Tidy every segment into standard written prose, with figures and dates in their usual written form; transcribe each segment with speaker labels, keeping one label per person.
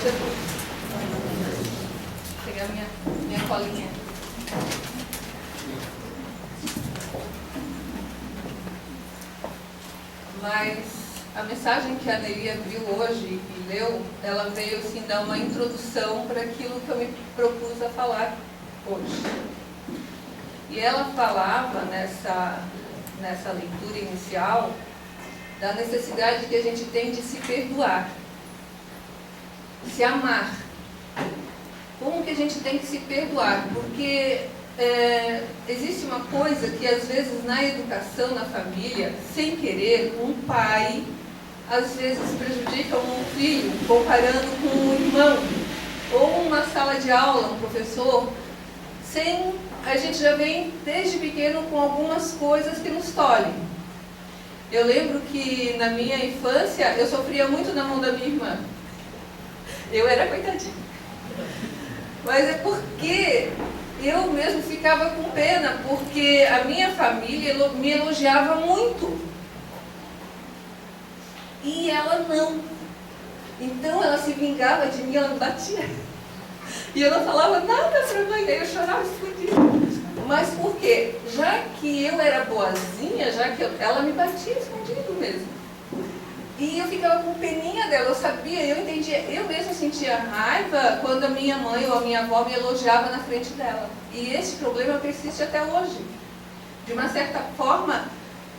Speaker 1: Jesus. Vou pegar minha colinha. Mas a mensagem que a Nelly abriu hoje e leu, ela veio assim dar uma introdução para aquilo que eu me propus a falar hoje. E ela falava nessa leitura inicial da necessidade que a gente tem de se perdoar, se amar. Como que a gente tem que se perdoar? Porque existe uma coisa que às vezes na educação, na família, sem querer, um pai às vezes prejudica um filho comparando com um irmão, ou uma sala de aula, um professor, a gente já vem desde pequeno com algumas coisas que nos tolhem. Eu lembro que na minha infância eu sofria muito na mão da minha irmã. Eu era coitadinha. Mas é porque eu mesmo ficava com pena, porque a minha família me elogiava muito. E ela não. Então ela se vingava de mim, ela me batia. E eu não falava nada para a mãe, aí eu chorava escondido. Mas por quê? Já que eu era boazinha, ela me batia escondido mesmo. E eu ficava com peninha dela, eu sabia, eu entendia, eu mesma sentia raiva quando a minha mãe ou a minha avó me elogiava na frente dela. E esse problema persiste até hoje. De uma certa forma,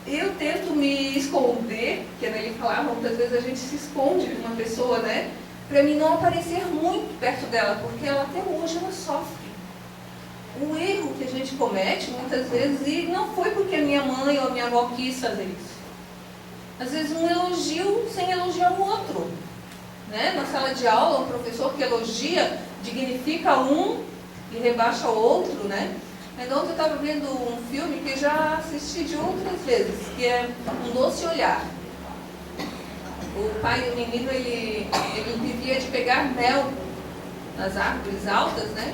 Speaker 1: eu tento me esconder, que a Nelly falava, muitas vezes a gente se esconde de uma pessoa, né? Para mim não aparecer muito perto dela, porque ela até hoje ela sofre. O erro que a gente comete muitas vezes, e não foi porque a minha mãe ou a minha avó quis fazer isso. Às vezes um elogio sem elogiar o outro. Né? Na sala de aula, um professor que elogia, dignifica um e rebaixa o outro, né? Mas ontem eu estava vendo um filme que já assisti de outras vezes, que é Um Doce Olhar. O pai do menino, ele vivia de pegar mel nas árvores altas, né?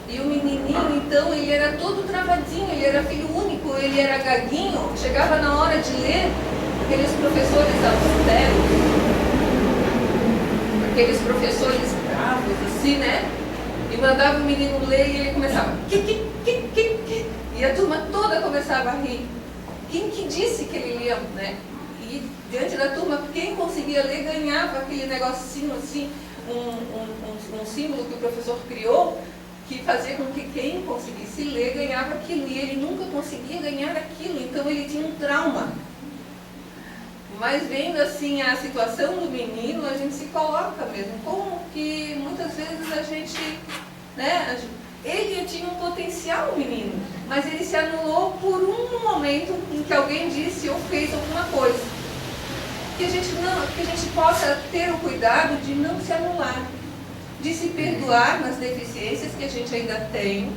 Speaker 1: E o menininho, então, ele era todo travadinho, ele era filho único, ele era gaguinho. Chegava na hora de ler, aqueles professores austeros, aqueles professores bravos, assim, né? E mandava o menino ler e ele começava... E a turma toda começava a rir. Quem que disse que ele lia, né? E diante da turma, quem conseguia ler ganhava aquele negocinho assim, um símbolo que o professor criou, que fazia com que quem conseguisse ler ganhava aquilo. E ele nunca conseguia ganhar aquilo, então ele tinha um trauma. Mas vendo assim a situação do menino, a gente se coloca mesmo, como que muitas vezes a gente, né, ele tinha um potencial, o menino, mas ele se anulou por um momento em que alguém disse ou fez alguma coisa. Que a gente possa ter o cuidado de não se anular, de se perdoar nas deficiências que a gente ainda tem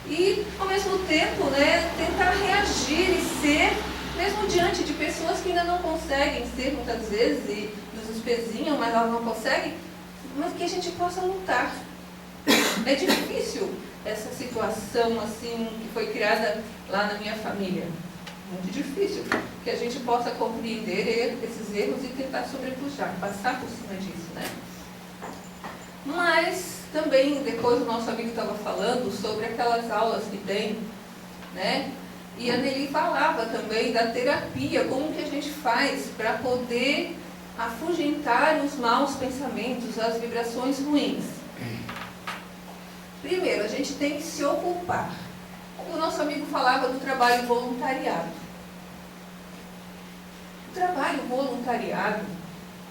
Speaker 1: e, ao mesmo tempo, né, tentar reagir e ser, mesmo diante de pessoas que ainda não conseguem ser muitas vezes e nos espezinham, mas elas não conseguem, mas que a gente possa lutar. É difícil essa situação assim que foi criada lá na minha família. Muito difícil que a gente possa compreender esses erros e tentar sobrepujar, passar por cima disso, né? Mas também depois o nosso amigo estava falando sobre aquelas aulas que tem, né? E a Nelly falava também da terapia, como que a gente faz para poder afugentar os maus pensamentos, as vibrações ruins. Primeiro, a gente tem que se ocupar. O nosso amigo falava do trabalho voluntariado. O trabalho voluntariado,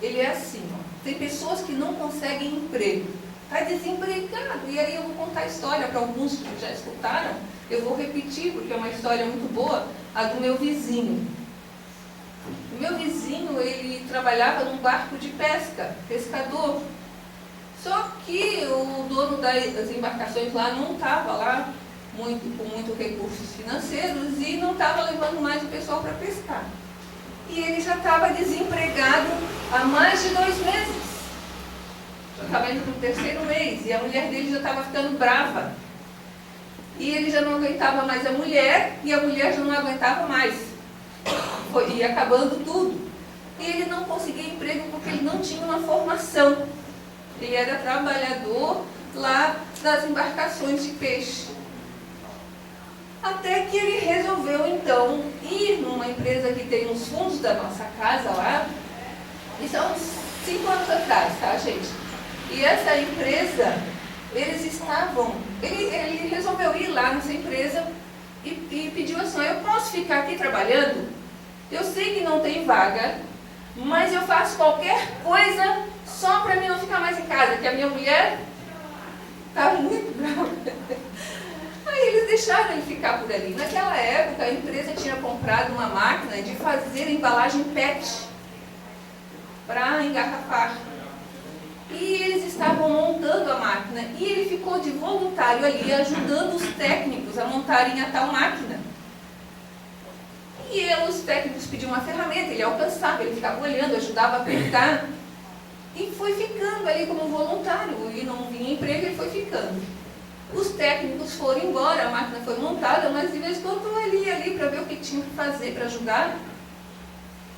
Speaker 1: ele é assim, ó, tem pessoas que não conseguem emprego, está desempregado, e aí eu vou contar a história para alguns que já escutaram, eu vou repetir porque é uma história muito boa, a do meu vizinho. O meu vizinho, ele trabalhava num barco de pesca, pescador. Só que o dono das embarcações lá não estava lá com muitos recursos financeiros e não estava levando mais o pessoal para pescar. E ele já estava desempregado há mais de 2 meses. Já estava indo no 3º mês e a mulher dele já estava ficando brava. E ele já não aguentava mais a mulher e a mulher já não aguentava mais. Ia acabando tudo. E ele não conseguia emprego porque ele não tinha uma formação. Ele era trabalhador lá das embarcações de peixe. Até que ele resolveu, então, ir numa empresa que tem nos fundos da nossa casa lá. Isso há uns 5 anos atrás, tá, gente? E essa empresa, ele resolveu ir lá nessa empresa e pediu assim: eu posso ficar aqui trabalhando? Eu sei que não tem vaga, mas eu faço qualquer coisa só para mim não ficar mais em casa, que a minha mulher estava muito brava. Aí eles deixaram ele ficar por ali. Naquela época, a empresa tinha comprado uma máquina de fazer embalagem PET para engarrafar. E eles estavam montando a máquina e ele ficou de voluntário ali, ajudando os técnicos a montarem a tal máquina. E os técnicos pediam uma ferramenta, ele alcançava, ele ficava olhando, ajudava a apertar. E foi ficando ali como voluntário, e não vinha emprego, ele foi ficando. Os técnicos foram embora, a máquina foi montada, mas de vez em quando ele ia ali para ver o que tinha que fazer para ajudar.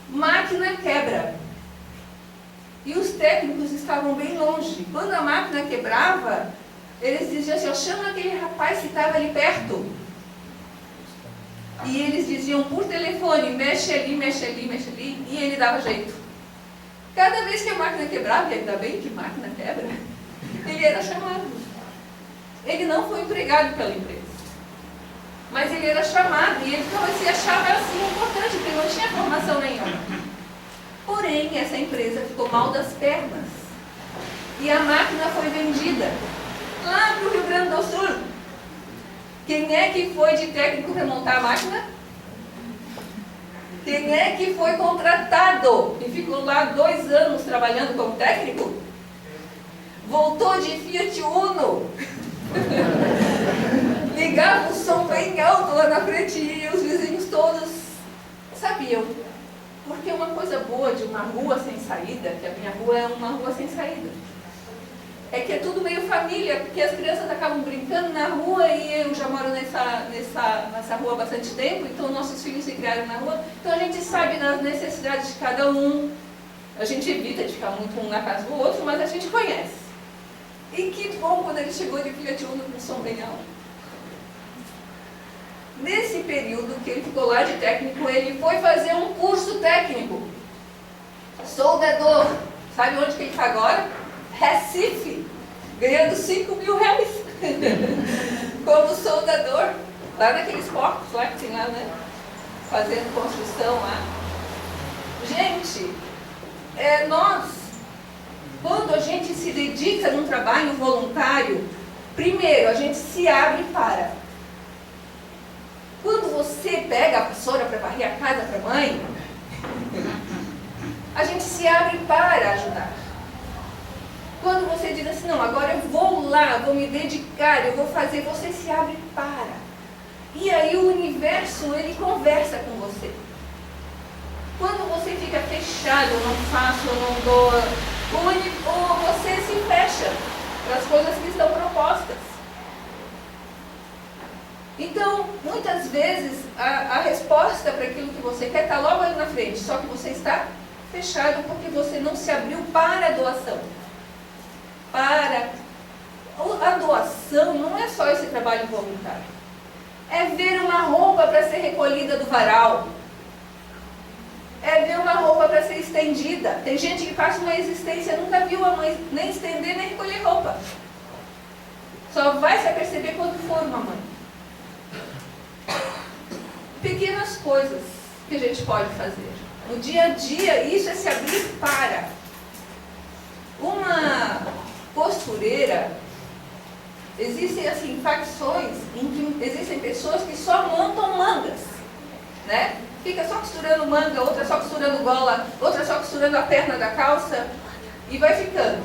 Speaker 1: Máquina quebra. E os técnicos estavam bem longe. Quando a máquina quebrava, eles diziam assim: chama aquele rapaz que estava ali perto. E eles diziam por telefone: mexe ali, mexe ali, mexe ali. E ele dava jeito. Cada vez que a máquina quebrava, e ainda bem que máquina quebra, ele era chamado. Ele não foi empregado pela empresa, mas ele era chamado e ele se achava assim importante, porque ele não tinha formação nenhuma. Porém, essa empresa ficou mal das pernas e a máquina foi vendida lá para o Rio Grande do Sul. Quem é que foi de técnico remontar a máquina? Quem é que foi contratado e ficou lá 2 anos trabalhando como técnico? Voltou de Fiat Uno. Ligava o som bem alto lá na frente e os vizinhos todos sabiam. Porque uma coisa boa de uma rua sem saída, que a minha rua é uma rua sem saída, é que é tudo meio família, porque as crianças acabam brincando na rua e eu já moro nessa rua há bastante tempo, então nossos filhos se criaram na rua, então a gente sabe das necessidades de cada um. A gente evita de ficar muito um na casa do outro, mas a gente conhece. E que bom quando ele chegou de Fiat Uno com som bem alto. Nesse período que ele ficou lá de técnico, ele foi fazer um curso técnico. Soldador. Sabe onde que ele está agora? Recife. Ganhando 5 mil reais. Como soldador. Lá naqueles portos lá que tem lá, né? Fazendo construção lá. Gente, nós... Quando a gente se dedica num trabalho voluntário, primeiro a gente se abre para. Quando você pega a vassoura para varrer a casa para a mãe, a gente se abre para ajudar. Quando você diz assim: não, agora eu vou lá, vou me dedicar, eu vou fazer, você se abre para. E aí o universo, ele conversa com você. Quando você fica fechado, eu não faço, eu não dou... Ou você se fecha para as coisas que estão propostas. Então, muitas vezes, a resposta para aquilo que você quer está logo ali na frente, só que você está fechado porque você não se abriu para a doação. A doação não é só esse trabalho voluntário. É ver uma roupa para ser recolhida do varal. É ver uma roupa para ser estendida. Tem gente que passa uma existência, nunca viu a mãe nem estender, nem recolher roupa. Só vai se aperceber quando for uma mãe. Pequenas coisas que a gente pode fazer. No dia a dia, isso é se abrir para. Uma costureira, existem assim, facções em que existem pessoas que só montam mangas, né? Fica só costurando manga, outra só costurando gola, outra só costurando a perna da calça e vai ficando.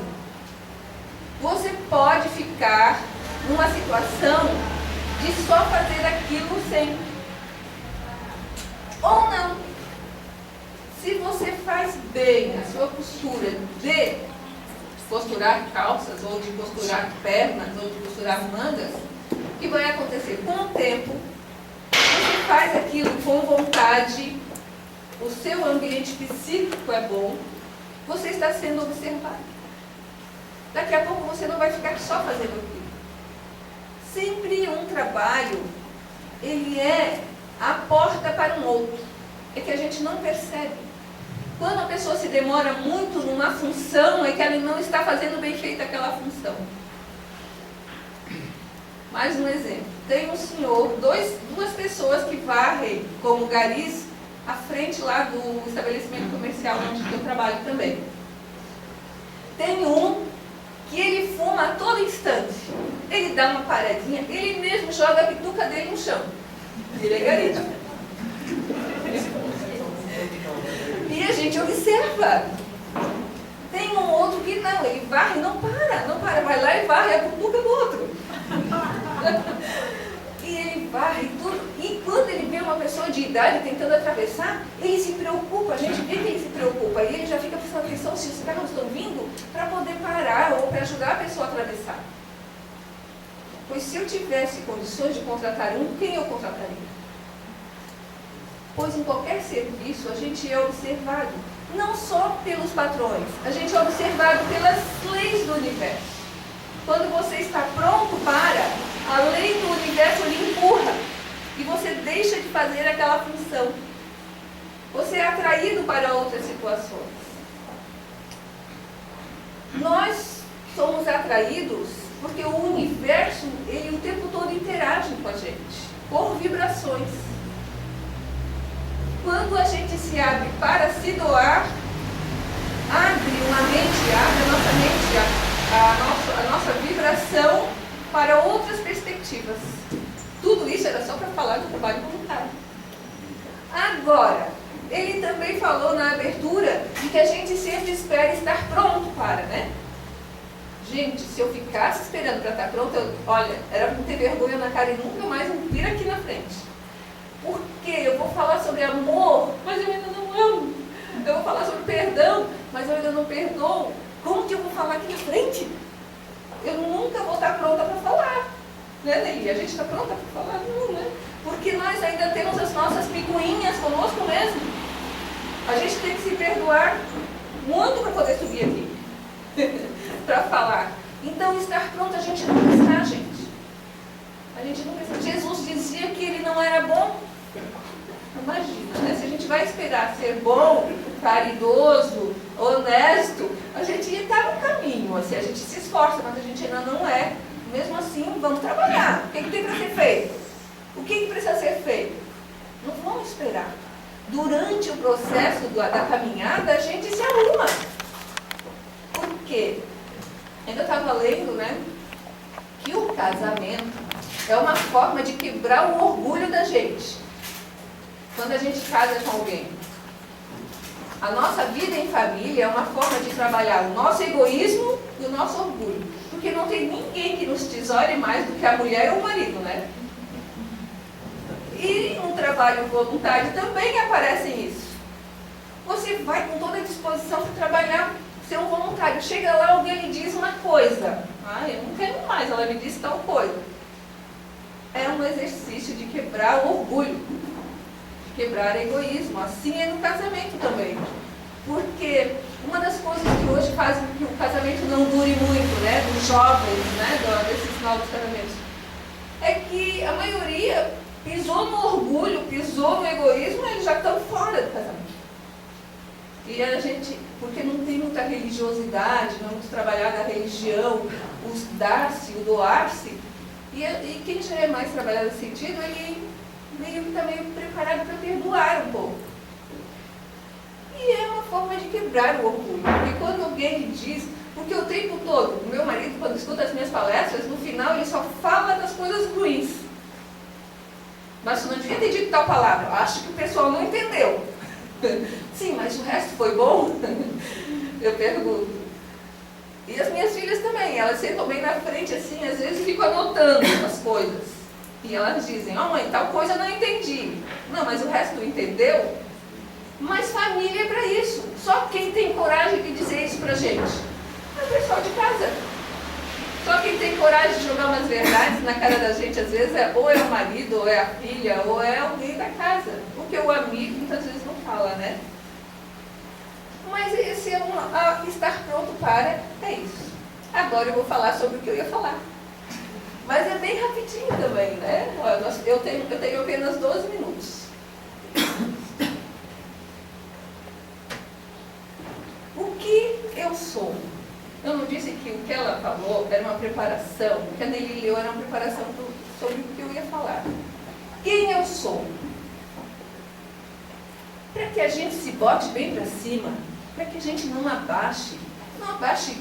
Speaker 1: Você pode ficar numa situação de só fazer aquilo sempre. Ou não. Se você faz bem a sua costura de costurar calças, ou de costurar pernas, ou de costurar mangas, o que vai acontecer? Com o tempo, você faz aquilo com vontade o seu ambiente psíquico é bom, você está sendo observado. Daqui a pouco você não vai ficar só fazendo aquilo. Sempre um trabalho, ele é a porta para um outro. É que a gente não percebe. Quando a pessoa se demora muito numa função, é que ela não está fazendo bem feita aquela função. Mais um exemplo. Tem um senhor, duas pessoas que varrem como garis à frente lá do estabelecimento comercial onde eu trabalho também. Tem um que ele fuma a todo instante. Ele dá uma paradinha, ele mesmo joga a bituca dele no chão. Ele é gari. E a gente observa. Tem um outro que não, ele varre, não para, vai lá e varre a bituca do outro. E ele varre tudo. E quando ele vê uma pessoa de idade tentando atravessar, ele se preocupa, a gente vê que ele se preocupa. E ele já fica prestando atenção se os carros estão vindo para poder parar ou para ajudar a pessoa a atravessar. Pois se eu tivesse condições de contratar um, quem eu contrataria? Pois em qualquer serviço a gente é observado, não só pelos patrões, a gente é observado pelas leis do universo. Quando você está pronto para, a lei do universo lhe empurra e você deixa de fazer aquela função. Você é atraído para outras situações. Nós somos atraídos porque o universo, ele o tempo todo interage com a gente, por vibrações. Quando a gente se abre para se doar, abre uma mente, abre a nossa mente, a nossa vibração para outras perspectivas. Tudo isso era só para falar do trabalho voluntário. Agora, ele também falou na abertura de que a gente sempre espera estar pronto para, né? Gente, se eu ficasse esperando para estar pronto, olha, era para ter vergonha na cara e nunca mais vir aqui na frente. Porque eu vou falar sobre amor, mas eu ainda não amo. Eu vou falar sobre perdão, mas eu ainda não perdoo. Como que eu vou falar aqui na frente? Eu nunca vou estar pronta para falar. Né, Nelly? A gente está pronta para falar? Não, né? Porque nós ainda temos as nossas picuinhas conosco mesmo. A gente tem que se perdoar muito para poder subir aqui. Para falar. Então, estar pronto a gente nunca está, gente. A gente nunca está. Jesus dizia que ele não era bom. Imagina, né? Se a gente vai esperar ser bom, caridoso, honesto, a gente está no caminho. Assim, a gente se esforça, mas a gente ainda não é. Mesmo assim, vamos trabalhar. O que tem para ser feito? O que precisa ser feito? Não vamos esperar. Durante o processo da caminhada, a gente se arruma. Por quê? Ainda estava lendo, né, que o casamento é uma forma de quebrar o orgulho da gente. Quando a gente casa com alguém. A nossa vida em família é uma forma de trabalhar o nosso egoísmo e o nosso orgulho. Porque não tem ninguém que nos tesoure mais do que a mulher ou o marido, né? E no trabalho voluntário também aparece isso. Você vai com toda a disposição para trabalhar, ser um voluntário. Chega lá, alguém lhe diz uma coisa. Ah, eu não quero mais, ela me disse tal coisa. É um exercício de quebrar o orgulho, de quebrar o egoísmo. Assim é no casamento também. Porque uma das coisas que hoje fazem com que o casamento não dure muito, né, dos jovens, né, desses novos casamentos, é que a maioria pisou no orgulho, pisou no egoísmo, eles já estão fora do casamento. E a gente, porque não tem muita religiosidade, não é muito trabalhada a religião, o dar-se, o doar-se, e quem já é mais trabalhado nesse sentido, ele está meio preparado para perdoar um pouco. E é uma forma de quebrar o orgulho. Porque quando alguém lhe diz, porque o tempo todo, o meu marido, quando escuta as minhas palestras, no final ele só fala das coisas ruins. Mas você não devia ter dito tal palavra. Eu acho que o pessoal não entendeu. Sim, mas o resto foi bom? Eu pergunto. E as minhas filhas também, elas sentam bem na frente assim, às vezes ficam anotando as coisas. E elas dizem, ó mãe, tal coisa eu não entendi. Não, mas o resto entendeu? Mas família é para isso. Só quem tem coragem de dizer isso pra gente é o pessoal de casa. Só quem tem coragem de jogar umas verdades na cara da gente, às vezes, ou é o marido, ou é a filha, ou é alguém da casa. Porque o amigo muitas vezes não fala, né? conhecer a estar pronto para, é isso. Agora eu vou falar sobre o que eu ia falar. Mas é bem rapidinho também, né? Eu tenho apenas 12 minutos. O que eu sou? Eu não disse que o que ela falou era uma preparação, o que a Nelly leu era uma preparação sobre o que eu ia falar. Quem eu sou? Para que a gente se bote bem para cima, para que a gente não abaixe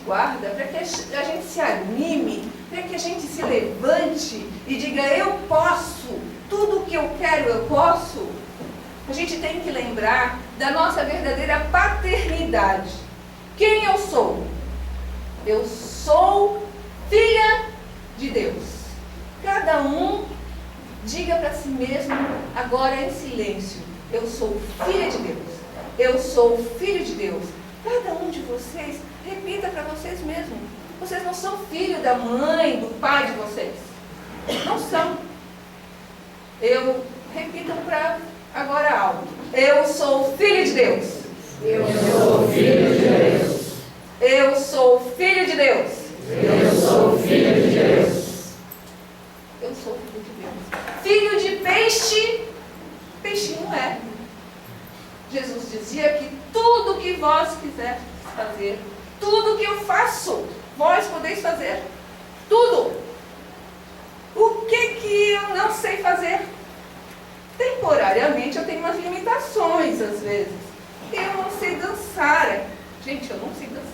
Speaker 1: guarda, para que a gente se anime, para que a gente se levante e diga, eu posso, tudo o que eu quero eu posso. A gente tem que lembrar da nossa verdadeira paternidade. Quem eu sou? Eu sou filha de Deus. Cada um diga para si mesmo, agora em silêncio, eu sou filha de Deus. Eu sou filho de Deus. Cada um de vocês, repita para vocês mesmos. Vocês não são filho da mãe, do pai de vocês. Não são. Repitam para agora alto. Eu sou filho de Deus.
Speaker 2: Eu sou filho de Deus.
Speaker 1: Eu sou filho de Deus.
Speaker 2: Eu sou filho de Deus.
Speaker 1: Eu sou filho de Deus. Filho de peixe, peixinho é. Jesus dizia que tudo que vós quiserdes fazer, tudo que eu faço, vós podeis fazer. Tudo. O que eu não sei fazer? Temporariamente eu tenho umas limitações às vezes. Eu não sei dançar. Gente, eu não sei dançar.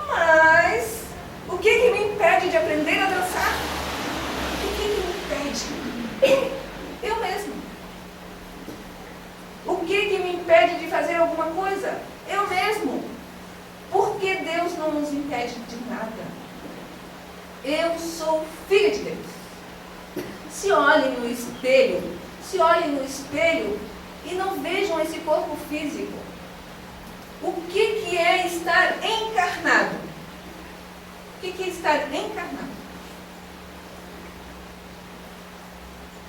Speaker 1: Mas, o que me impede de aprender a dançar? O que me impede? Eu mesmo. O que me impede de fazer alguma coisa? Eu mesmo. Porque Deus não nos impede de nada. Eu sou filha de Deus. Se olhem no espelho e não vejam esse corpo físico. O que é estar encarnado? O que é estar encarnado?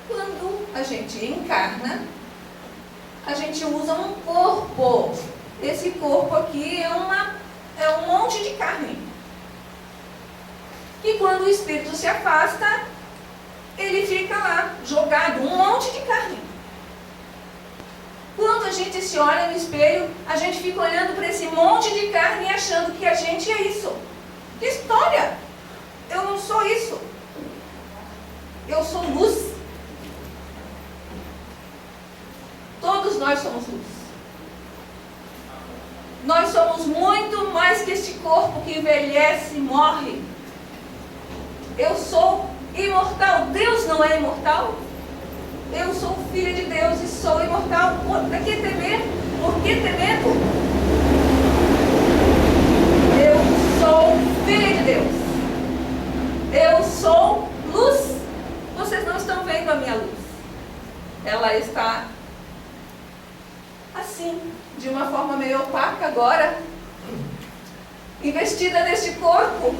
Speaker 1: Quando a gente encarna, a gente usa um corpo. Esse corpo aqui é um monte de carne. E quando o espírito se afasta, ele fica lá, jogado, um monte de carne. Quando a gente se olha no espelho, a gente fica olhando para esse monte de carne e achando que a gente é isso. Que história! Eu não sou isso. Eu sou luz. Todos nós somos luz. Nós somos muito mais que este corpo que envelhece e morre. Eu sou imortal. Deus não é imortal? Eu sou filha de Deus e sou imortal. Para que temer? Por que ter medo? Eu sou filha de Deus. Eu sou luz. Vocês não estão vendo a minha luz. Ela está assim, de uma forma meio opaca agora, investida neste corpo.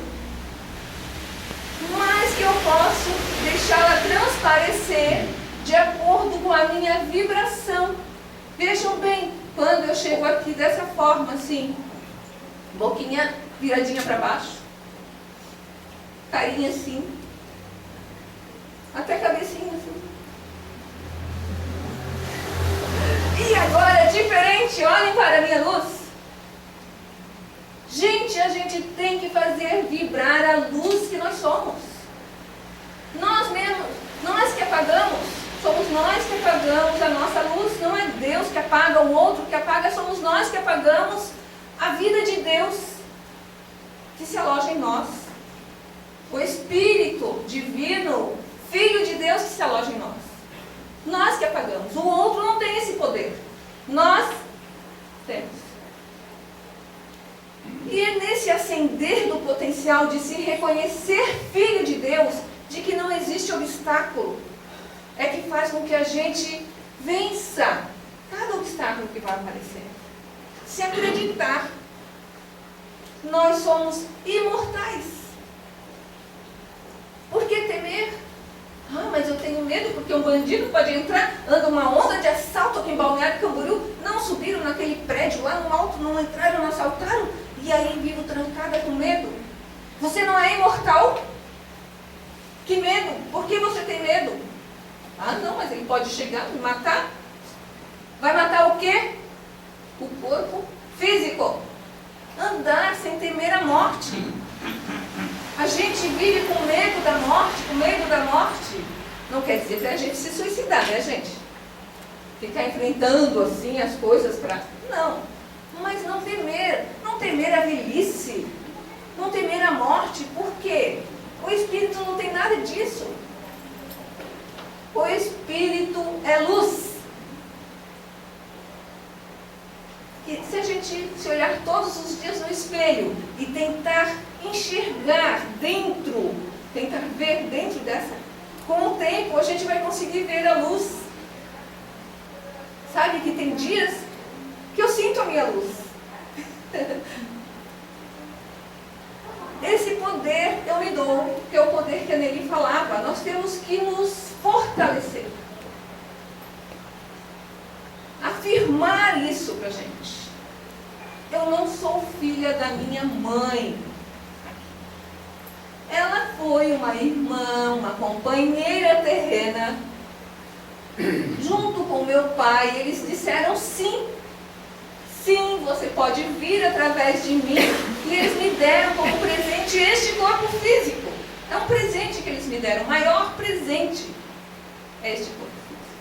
Speaker 1: Mas que eu posso deixá-la transparecer de acordo com a minha vibração. Vejam bem, quando eu chego aqui dessa forma, assim, boquinha viradinha para baixo, carinha assim, até cabecinha assim. E agora é diferente, olhem para a minha luz. Gente, a gente tem que fazer vibrar a luz que nós somos. Nós mesmos, nós que apagamos, somos nós que apagamos a nossa luz. Não é Deus que apaga, o outro que apaga, somos nós que apagamos a vida de Deus que se aloja em nós. O Espírito Divino, Filho de Deus que se aloja em nós. Nós que apagamos. O outro não tem esse poder. Nós temos. E é nesse acender do potencial de se reconhecer filho de Deus, de que não existe obstáculo, é que faz com que a gente vença cada obstáculo que vai aparecer. Se acreditar. Nós somos imortais. Por que temer? Mas eu tenho medo porque um bandido pode entrar, anda uma onda de assalto aqui em Balneário Camboriú. Não subiram naquele prédio lá no alto, não entraram, não assaltaram, e aí vivo trancada com medo. Você não é imortal? Que medo? Por que você tem medo? Ah, não, mas ele pode chegar e matar. Vai matar o quê? O corpo físico. Andar sem temer a morte. A gente vive com medo da morte, com medo da morte. Não quer dizer para a gente se suicidar, né, gente? Ficar enfrentando assim as coisas para... Não, mas não temer a velhice, não temer a morte. Por quê? O Espírito não tem nada disso. O Espírito é luz. E se a gente se olhar todos os dias no espelho e tentar enxergar dentro, tentar ver dentro dessa, com o tempo a gente vai conseguir ver a luz. Sabe que tem dias que eu sinto a minha luz. Esse poder eu me dou, que é o poder que a Nelly falava. Nós temos que nos fortalecer. Afirmar isso pra gente. Eu não sou filha da minha mãe. Ela foi uma irmã, uma companheira terrena. Junto com meu pai, eles disseram sim. Sim, você pode vir através de mim. E eles me deram como presente este corpo físico. É um presente que eles me deram. O maior presente é este corpo físico.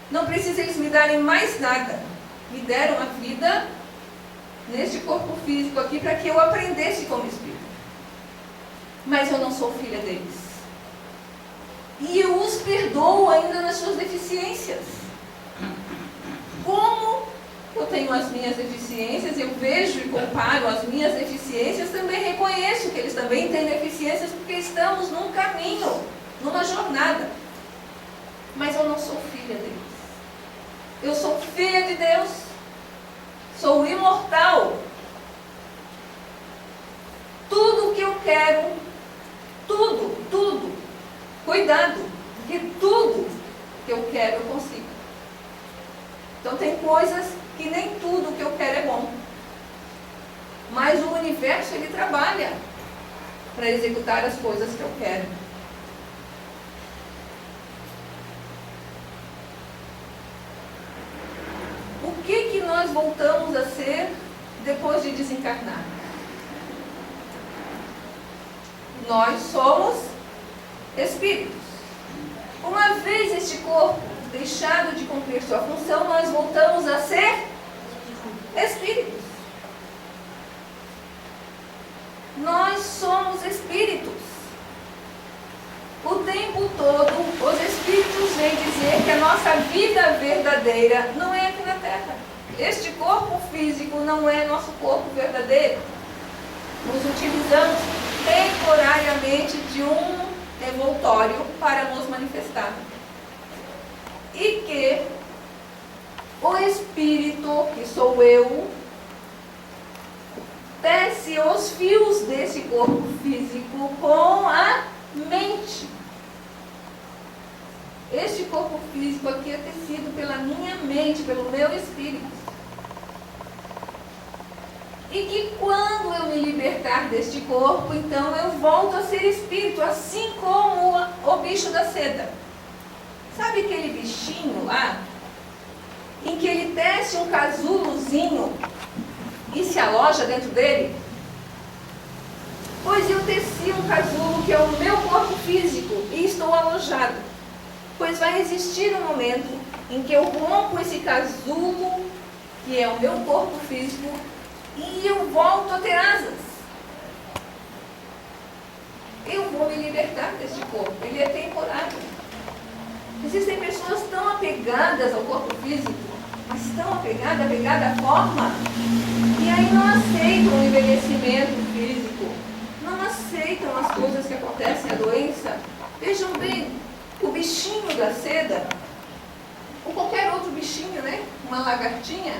Speaker 1: Não precisa eles me darem mais nada. Me deram a vida neste corpo físico aqui para que eu aprendesse como espírito. Mas eu não sou filha deles. E eu os perdoo ainda nas suas deficiências. Como eu tenho as minhas deficiências, eu vejo e comparo as minhas deficiências, também reconheço que eles também têm deficiências, porque estamos num caminho, numa jornada. Mas eu não sou filha deles. Eu sou filha de Deus. Sou imortal. Tudo o que eu quero, tudo, cuidado, porque tudo que eu quero eu consigo. Então tem coisas que nem tudo que eu quero é bom. Mas o universo, ele trabalha para executar as coisas que eu quero. O que nós voltamos a ser depois de desencarnar? Nós somos espíritos. Uma vez este corpo deixado de cumprir sua função, nós voltamos a ser espíritos. Nós somos espíritos. O tempo todo, os espíritos vêm dizer que a nossa vida verdadeira não é aqui na Terra. Este corpo físico não é nosso corpo verdadeiro. Nos utilizamos temporariamente de um envoltório para nos manifestar. E que o espírito, que sou eu, tece os fios desse corpo físico com a mente. Este corpo físico aqui é tecido pela minha mente, pelo meu espírito. E que quando eu me libertar deste corpo, então eu volto a ser espírito, assim como o bicho da seda. Sabe aquele bichinho lá, em que ele tece um casulozinho e se aloja dentro dele? Pois eu teci um casulo que é o meu corpo físico e estou alojado. Pois vai existir um momento em que eu rompo esse casulo, que é o meu corpo físico, e eu volto a ter asas. Eu vou me libertar deste corpo, ele é temporário. Existem pessoas tão apegadas ao corpo físico, mas tão apegadas à forma, e aí não aceitam o envelhecimento físico, não aceitam as coisas que acontecem, a doença. Vejam bem, o bichinho da seda, ou qualquer outro bichinho, né? Uma lagartinha,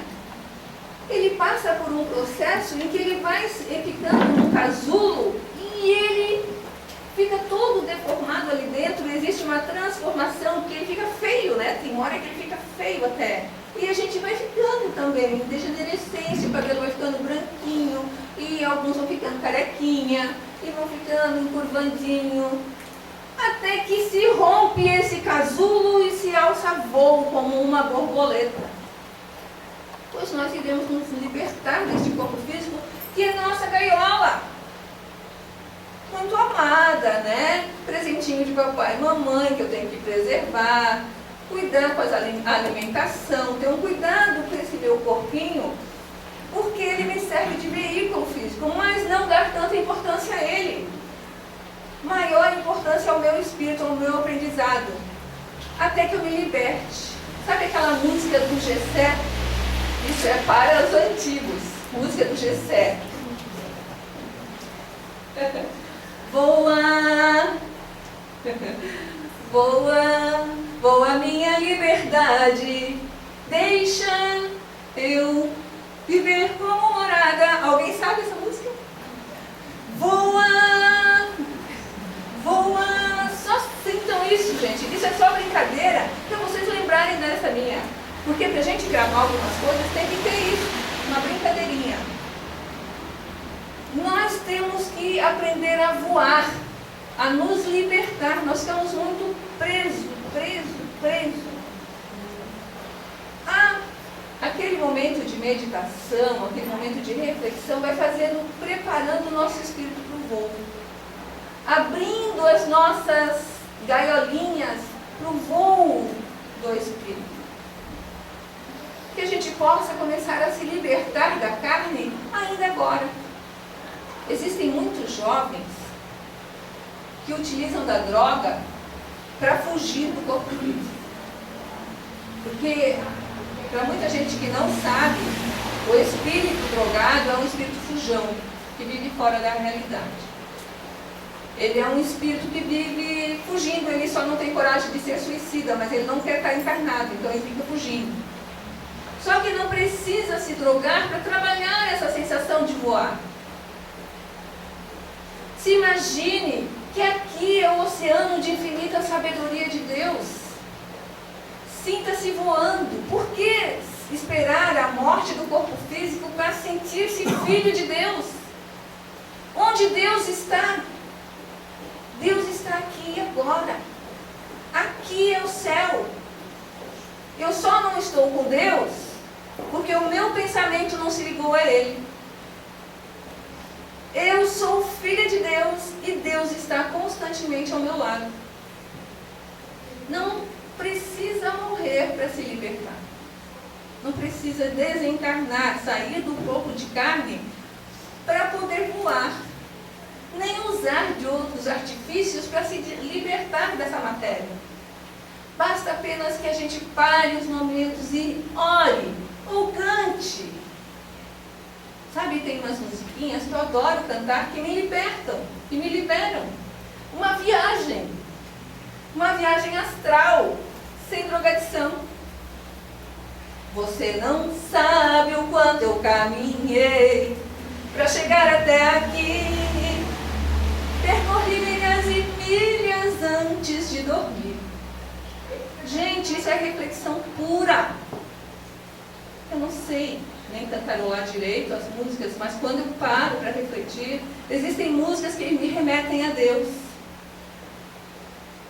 Speaker 1: ele passa por um processo em que ele vai ficando num casulo e ele fica todo deformado ali dentro. Existe uma transformação que ele fica feio, né? Tem hora que ele fica feio. feio até. E a gente vai ficando também, em degenerescência, o cabelo vai ficando branquinho, e alguns vão ficando carequinha, e vão ficando encurvandinho, até que se rompe esse casulo e se alça voo como uma borboleta. Pois nós iremos nos libertar deste corpo físico, que é nossa gaiola. Muito amada, né? Presentinho de papai e mamãe, que eu tenho que preservar, cuidar com a alimentação, ter um cuidado com esse meu corpinho, porque ele me serve de veículo físico, mas não dar tanta importância a ele. Maior importância ao meu espírito, ao meu aprendizado, até que eu me liberte. Sabe aquela música do Gessé? Isso é para os antigos, música do Gessé. Voa, voa, voa minha liberdade, deixa eu viver como morada. Alguém sabe essa música? Voa, voa, só sintam isso, gente. Isso é só brincadeira, para vocês lembrarem dessa minha. Porque para a gente gravar algumas coisas tem que ter isso, uma brincadeirinha. Nós temos que aprender a voar, a nos libertar. Nós estamos muito presos. Aquele momento de meditação, aquele momento de reflexão vai preparando o nosso espírito para o voo. Abrindo as nossas gaiolinhas para o voo do espírito. Que a gente possa começar a se libertar da carne ainda agora. Existem muitos jovens que utilizam da droga para fugir do corpo físico. Porque, para muita gente que não sabe, o espírito drogado é um espírito fujão, que vive fora da realidade. Ele é um espírito que vive fugindo, ele só não tem coragem de ser suicida, mas ele não quer estar encarnado, então ele fica fugindo. Só que não precisa se drogar para trabalhar essa sensação de voar. Se imagine que aqui é o oceano de infinita sabedoria de Deus. Sinta-se voando. Por que esperar a morte do corpo físico para sentir-se filho de Deus? Onde Deus está? Deus está aqui agora. Aqui é o céu. Eu só não estou com Deus porque o meu pensamento não se ligou a Ele. Eu sou filha de Deus e Deus está constantemente ao meu lado. Não precisa morrer para se libertar. Não precisa desencarnar, sair do corpo de carne para poder voar. Nem usar de outros artifícios para se libertar dessa matéria. Basta apenas que a gente pare os momentos e ore ou cante. Sabe, tem umas musiquinhas que eu adoro cantar que me libertam, que me liberam. Uma viagem astral, sem drogadição. Você não sabe o quanto eu caminhei para chegar até aqui. Percorri milhas e milhas antes de dormir. Gente, isso é reflexão pura. Eu não sei nem cantarolar direito as músicas, mas quando eu paro para refletir, existem músicas que me remetem a Deus.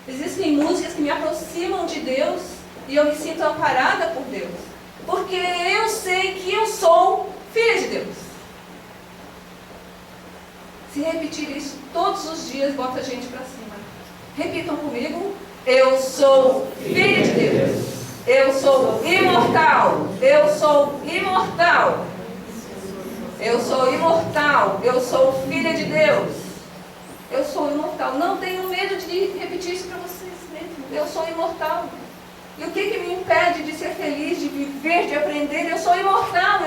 Speaker 1: Existem músicas que me aproximam de Deus e eu me sinto amparada por Deus. Porque eu sei que eu sou filha de Deus. Se repetir isso todos os dias, bota a gente para cima. Repitam comigo. Eu sou filha de Deus. Eu sou imortal. Eu sou imortal. Eu sou imortal. Eu sou filha de Deus. Eu sou imortal. Não tenho medo de repetir isso para vocês mesmo. Eu sou imortal. E o que me impede de ser feliz, de viver, de aprender? Eu sou imortal.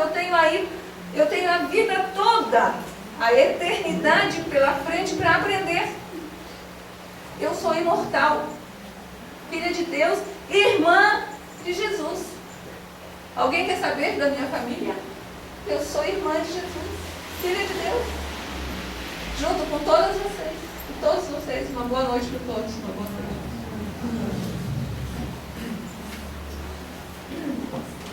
Speaker 1: Eu tenho a vida toda, a eternidade pela frente para aprender. Eu sou imortal. Filha de Deus, irmã de Jesus. Alguém quer saber da minha família? Eu sou irmã de Jesus, filha de Deus. Junto com todas vocês. E todos vocês, uma boa noite para todos. Uma boa noite. resposta.